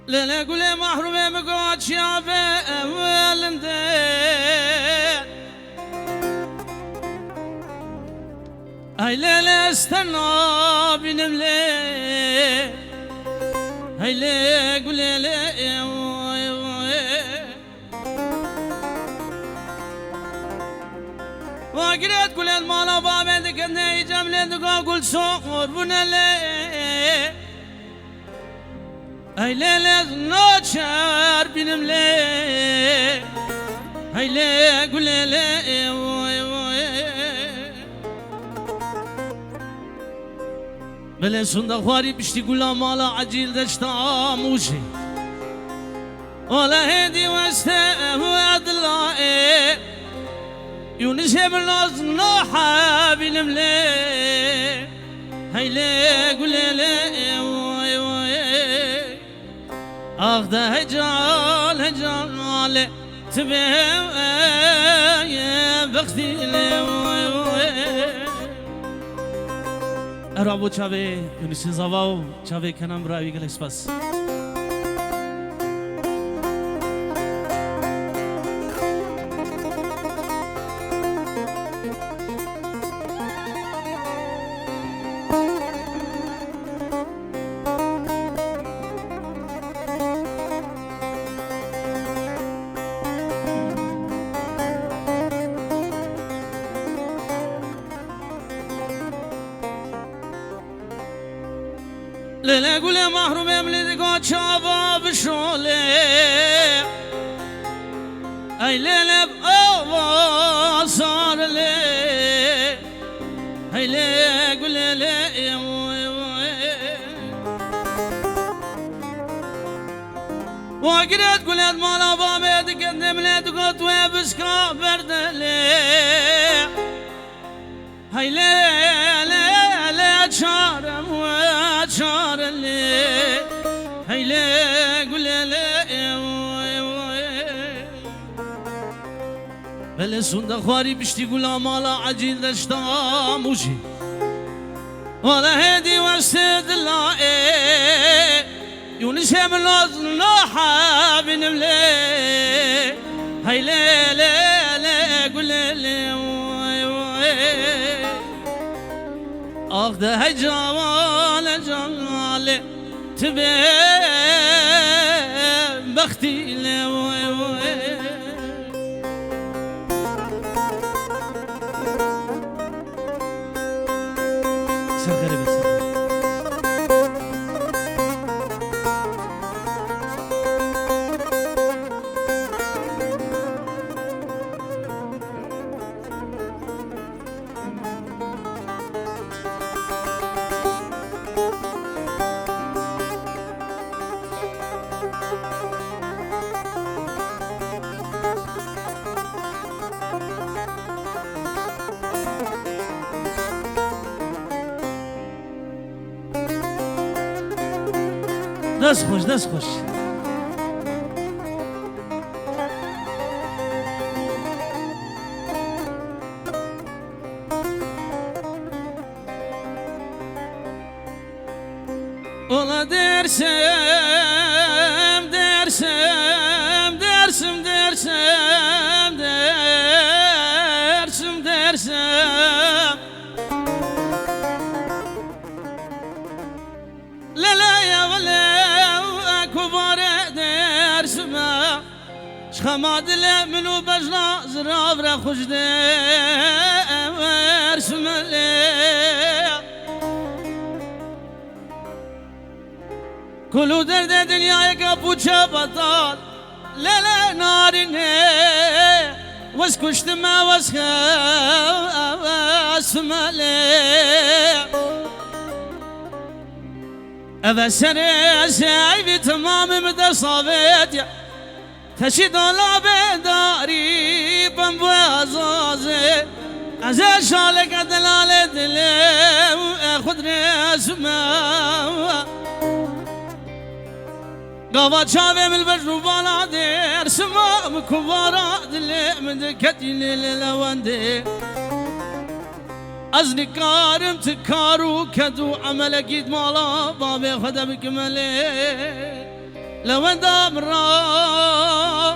لا قولي محرومة مقعد شافة أول مدين هاي ليلة استنى بنملي هاي ليلة قولي لي وقريت قولي المالا بابا دكني جملي دقا قول صور بنالي هاي ليلة نوتشار بنملي هاي ليلة قولي لي بله صندوق خواری بشتی گلا مالا عجیل دشتا موشی ولا هدي واسته وادلائي يونس بناز نوحة بنملي هيلي قولي لي اخذ هجال تبيه بختي لي ارابو چاوه یونس زواو چاوه کنم راوی گلس پس لا قولي محروم يملي دقا شابا بشولي اي ليلة بأوضا صار لي اي ليلة قولي لي وقريت قولي مالا بابي دقدم لي دقا تويبس كابرد لي هاي ليلة شارم شار اللي هيلي قولي لي بله صندوق خواری بشتی گلا مالا عجیل دشتا موشی ولا هدي واسد اللائي يونس بناز نوحة بنملي هيلي لي قولي لي اخذ هجوال جمال تبي بختي لي دست خوش ola dersem لا يا ولا كبار درسما شخماد له منو بجنا زراب را خوش درسم له كلو درد دنيا كابوچا بطال لا نارنه واسكشت ما واسم له اذا سنة سايب تمام مدى صابت تشد على بداري بمبو عزازي عزا شالك دلالة دلي خد رسمه قابا شافي من البجر بالا دير سما مكبارا دلي من كتي للواندي ازني كارم تكارو كدو عمل اكيد مالا بابي خدا بكملي لو دام الراس